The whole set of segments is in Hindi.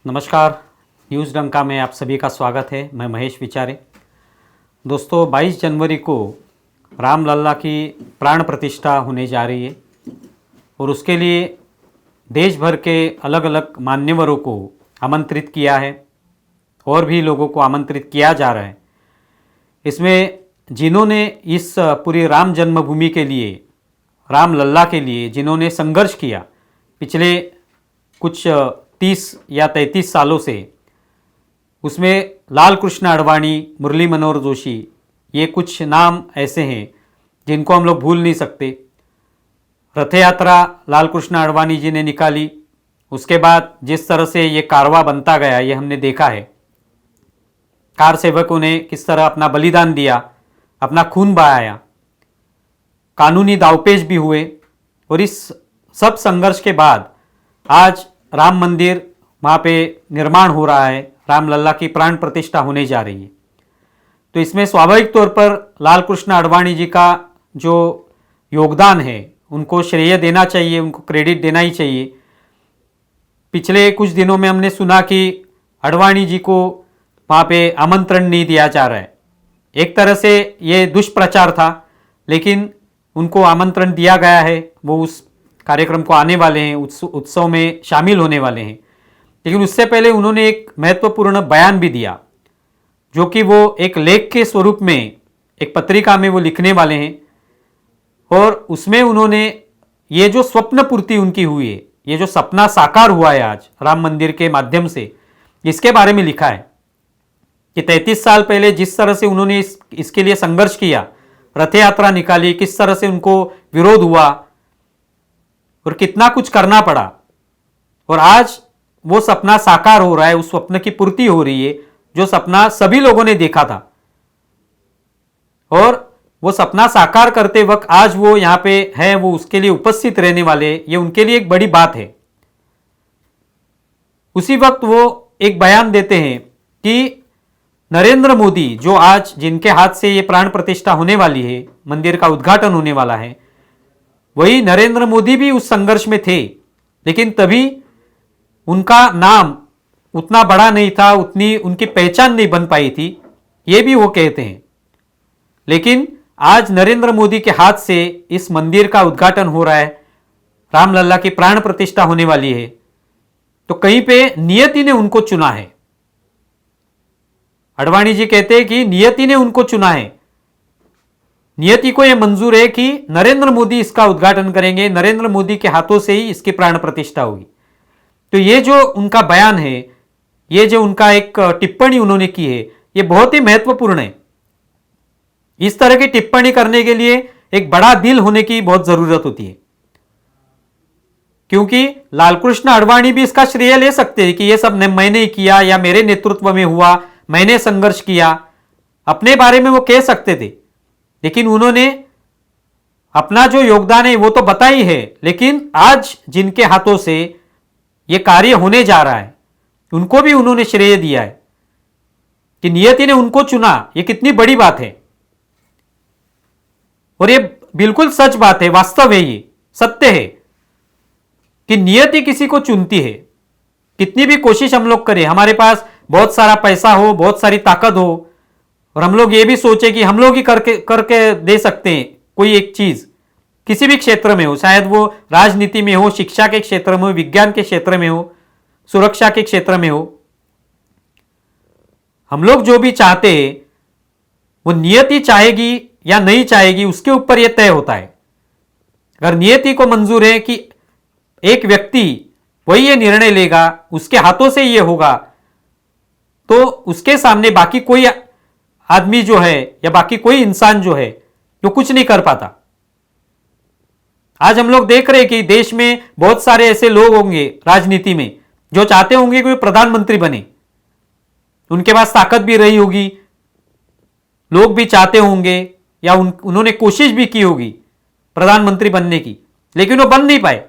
नमस्कार, न्यूज़ डंका में आप सभी का स्वागत है। मैं महेश विचारे। दोस्तों, 22 जनवरी को रामलला की प्राण प्रतिष्ठा होने जा रही है और उसके लिए देश भर के अलग अलग मान्यवरों को आमंत्रित किया है और भी लोगों को आमंत्रित किया जा रहा है। इसमें जिन्होंने इस पूरी राम जन्मभूमि के लिए, रामलला के लिए जिन्होंने संघर्ष किया पिछले कुछ 30 या 33 सालों से, उसमें लाल कृष्ण आडवाणी, मुरली मनोहर जोशी, ये कुछ नाम ऐसे हैं जिनको हम लोग भूल नहीं सकते। रथ यात्रा लाल कृष्ण आडवाणी जी ने निकाली, उसके बाद जिस तरह से ये कारवां बनता गया ये हमने देखा है। कार सेवकों ने किस तरह अपना बलिदान दिया, अपना खून बहाया, कानूनी दावपेच भी हुए और इस सब संघर्ष के बाद आज राम मंदिर वहाँ पे निर्माण हो रहा है, रामलला की प्राण प्रतिष्ठा होने जा रही है। तो इसमें स्वाभाविक तौर पर लाल कृष्ण आडवाणी जी का जो योगदान है उनको श्रेय देना चाहिए, उनको क्रेडिट देना ही चाहिए। पिछले कुछ दिनों में हमने सुना कि आडवाणी जी को वहाँ पे आमंत्रण नहीं दिया जा रहा है। एक तरह से ये दुष्प्रचार था, लेकिन उनको आमंत्रण दिया गया है। वो उस कार्यक्रम को आने वाले हैं, उत्सव में शामिल होने वाले हैं। लेकिन उससे पहले उन्होंने एक महत्वपूर्ण बयान भी दिया, जो कि वो एक लेख के स्वरूप में एक पत्रिका में वो लिखने वाले हैं। और उसमें उन्होंने ये जो स्वप्न पूर्ति उनकी हुई है, ये जो सपना साकार हुआ है आज राम मंदिर के माध्यम से, इसके बारे में लिखा है कि 33 साल पहले जिस तरह से उन्होंने इसके लिए संघर्ष किया, रथ यात्रा निकाली, किस तरह से उनको विरोध हुआ और कितना कुछ करना पड़ा, और आज वो सपना साकार हो रहा है, उस स्वप्न की पूर्ति हो रही है जो सपना सभी लोगों ने देखा था। और वो सपना साकार करते वक्त आज वो यहाँ पे है, वो उसके लिए उपस्थित रहने वाले, ये उनके लिए एक बड़ी बात है। उसी वक्त वो एक बयान देते हैं कि नरेंद्र मोदी, जो आज जिनके हाथ से ये प्राण प्रतिष्ठा होने वाली है, मंदिर का उद्घाटन होने वाला है, वही नरेंद्र मोदी भी उस संघर्ष में थे, लेकिन तभी उनका नाम उतना बड़ा नहीं था, उतनी उनकी पहचान नहीं बन पाई थी, ये भी वो कहते हैं। लेकिन आज नरेंद्र मोदी के हाथ से इस मंदिर का उद्घाटन हो रहा है, रामलला की प्राण प्रतिष्ठा होने वाली है, तो कहीं पे नियति ने उनको चुना है। आडवाणी जी कहते हैं कि नियति ने उनको चुना है, नियति को यह मंजूर है कि नरेंद्र मोदी इसका उद्घाटन करेंगे, नरेंद्र मोदी के हाथों से ही इसकी प्राण प्रतिष्ठा होगी। तो ये जो उनका बयान है, ये जो उनका एक टिप्पणी उन्होंने की है, ये बहुत ही महत्वपूर्ण है। इस तरह की टिप्पणी करने के लिए एक बड़ा दिल होने की बहुत जरूरत होती है, क्योंकि लालकृष्ण आडवाणी भी इसका श्रेय ले सकते हैं कि ये सब मैंने किया या मेरे नेतृत्व में हुआ, मैंने संघर्ष किया, अपने बारे में वो कह सकते थे। लेकिन उन्होंने अपना जो योगदान है वो तो बता ही है, लेकिन आज जिनके हाथों से ये कार्य होने जा रहा है उनको भी उन्होंने श्रेय दिया है कि नियति ने उनको चुना। ये कितनी बड़ी बात है, और ये बिल्कुल सच बात है, वास्तव है, ये सत्य है कि नियति किसी को चुनती है। कितनी भी कोशिश हम लोग करें, हमारे पास बहुत सारा पैसा हो, बहुत सारी ताकत हो, और हम लोग ये भी सोचे कि हम लोग ही करके दे सकते हैं कोई एक चीज, किसी भी क्षेत्र में हो, शायद वो राजनीति में हो, शिक्षा के क्षेत्र में हो, विज्ञान के क्षेत्र में हो, सुरक्षा के क्षेत्र में हो, हम लोग जो भी चाहते हैं वो नियति चाहेगी या नहीं चाहेगी उसके ऊपर यह तय होता है। अगर नियति को मंजूर है कि एक व्यक्ति वही ये निर्णय लेगा, उसके हाथों से ये होगा, तो उसके सामने बाकी कोई आदमी जो है या बाकी कोई इंसान जो है वो कुछ नहीं कर पाता। आज हम लोग देख रहे हैं कि देश में बहुत सारे ऐसे लोग होंगे राजनीति में जो चाहते होंगे कि प्रधानमंत्री बने, उनके पास ताकत भी रही होगी, लोग भी चाहते होंगे या उन्होंने कोशिश भी की होगी प्रधानमंत्री बनने की, लेकिन वो बन नहीं पाए।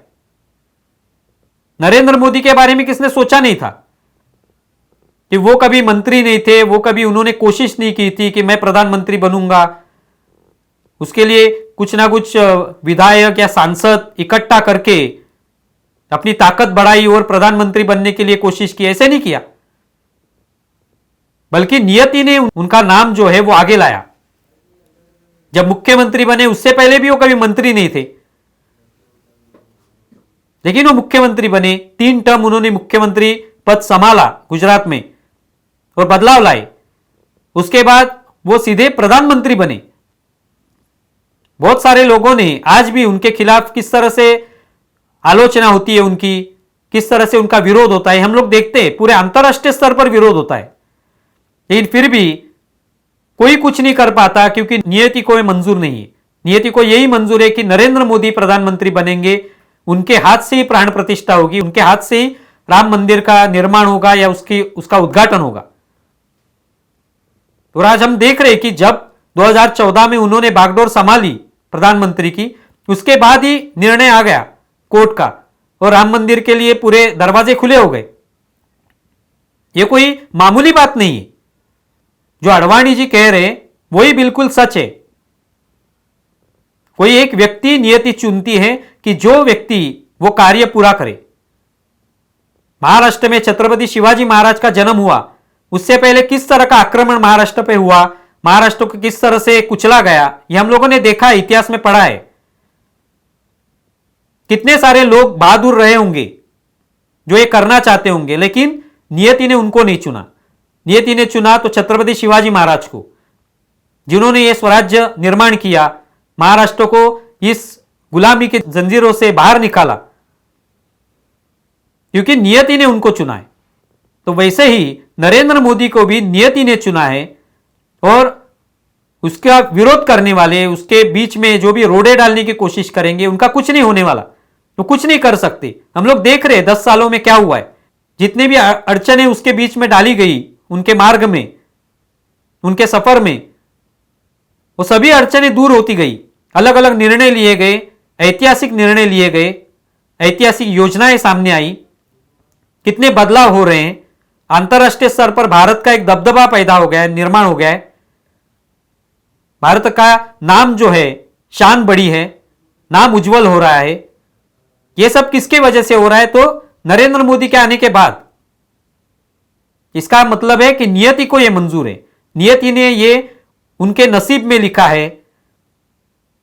नरेंद्र मोदी के बारे में किसने सोचा नहीं था कि वो कभी मंत्री नहीं थे, वो कभी उन्होंने कोशिश नहीं की थी कि मैं प्रधानमंत्री बनूंगा। उसके लिए कुछ ना कुछ विधायक या सांसद इकट्ठा करके अपनी ताकत बढ़ाई और प्रधानमंत्री बनने के लिए कोशिश की, ऐसे नहीं किया, बल्कि नियति ने उनका नाम जो है वो आगे लाया। जब मुख्यमंत्री बने उससे पहले भी वो कभी मंत्री नहीं थे, लेकिन वो मुख्यमंत्री बने, 3 टर्म उन्होंने मुख्यमंत्री पद संभाला गुजरात में और बदलाव लाए। उसके बाद वो सीधे प्रधानमंत्री बने। बहुत सारे लोगों ने आज भी उनके खिलाफ किस तरह से आलोचना होती है उनकी, किस तरह से उनका विरोध होता है, हम लोग देखते हैं, पूरे अंतरराष्ट्रीय स्तर पर विरोध होता है, लेकिन फिर भी कोई कुछ नहीं कर पाता, क्योंकि नियति को मंजूर नहीं है। नियति को यही मंजूर है कि नरेंद्र मोदी प्रधानमंत्री बनेंगे, उनके हाथ से ही प्राण प्रतिष्ठा होगी, उनके हाथ से ही राम मंदिर का निर्माण होगा या उसका उद्घाटन होगा। तो आज हम देख रहे हैं कि जब 2014 में उन्होंने बागडोर संभाली प्रधानमंत्री की, उसके बाद ही निर्णय आ गया कोर्ट का और राम मंदिर के लिए पूरे दरवाजे खुले हो गए। यह कोई मामूली बात नहीं है। जो अडवाणी जी कह रहे हैं वही बिल्कुल सच है। कोई एक व्यक्ति नियति चुनती है कि जो व्यक्ति वो कार्य पूरा करे। महाराष्ट्र में छत्रपति शिवाजी महाराज का जन्म हुआ, उससे पहले किस तरह का आक्रमण महाराष्ट्र पे हुआ, महाराष्ट्र को किस तरह से कुचला गया, ये हम लोगों ने देखा, इतिहास में पढ़ा है। कितने सारे लोग बहादुर रहे होंगे जो ये करना चाहते होंगे, लेकिन नियति ने उनको नहीं चुना। नियति ने चुना तो छत्रपति शिवाजी महाराज को, जिन्होंने ये स्वराज्य निर्माण किया, महाराष्ट्र को इस गुलामी के जंजीरों से बाहर निकाला, क्योंकि नियति ने उनको चुना है। तो वैसे ही नरेंद्र मोदी को भी नियति ने चुना है, और उसका विरोध करने वाले, उसके बीच में जो भी रोड़े डालने की कोशिश करेंगे, उनका कुछ नहीं होने वाला, तो कुछ नहीं कर सकते। हम लोग देख रहे हैं 10 सालों में क्या हुआ है। जितने भी अड़चने उसके बीच में डाली गई, उनके मार्ग में, उनके सफर में, वो सभी अड़चने दूर होती गई। अलग अलग निर्णय लिए गए, ऐतिहासिक निर्णय लिए गए, ऐतिहासिक योजनाएं सामने आई, कितने बदलाव हो रहे हैं। अंतरराष्ट्रीय स्तर पर भारत का एक दबदबा पैदा हो गया है, निर्माण हो गया है। भारत का नाम जो है, शान बढ़ी है, नाम उज्जवल हो रहा है। यह सब किसके वजह से हो रहा है? तो नरेंद्र मोदी के आने के बाद। इसका मतलब है कि नियति को यह मंजूर है, नियति ने यह उनके नसीब में लिखा है,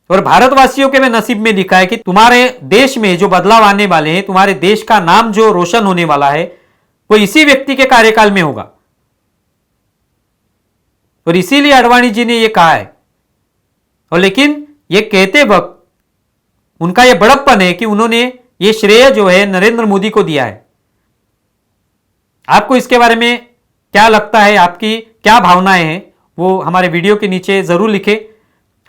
और भारतवासियों के में नसीब में लिखा है कि तुम्हारे देश में जो बदलाव आने वाले हैं, तुम्हारे देश का नाम जो रोशन होने वाला है, वो इसी व्यक्ति के कार्यकाल में होगा। और इसीलिए अडवाणी जी ने यह कहा है। और लेकिन यह कहते वक्त उनका यह बड़प्पन है कि उन्होंने यह श्रेय जो है नरेंद्र मोदी को दिया है। आपको इसके बारे में क्या लगता है, आपकी क्या भावनाएं हैं, वो हमारे वीडियो के नीचे जरूर लिखें।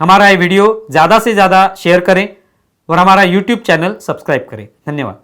हमारा ये वीडियो ज़्यादा से ज़्यादा शेयर करें और हमारा YouTube चैनल सब्सक्राइब करें। धन्यवाद।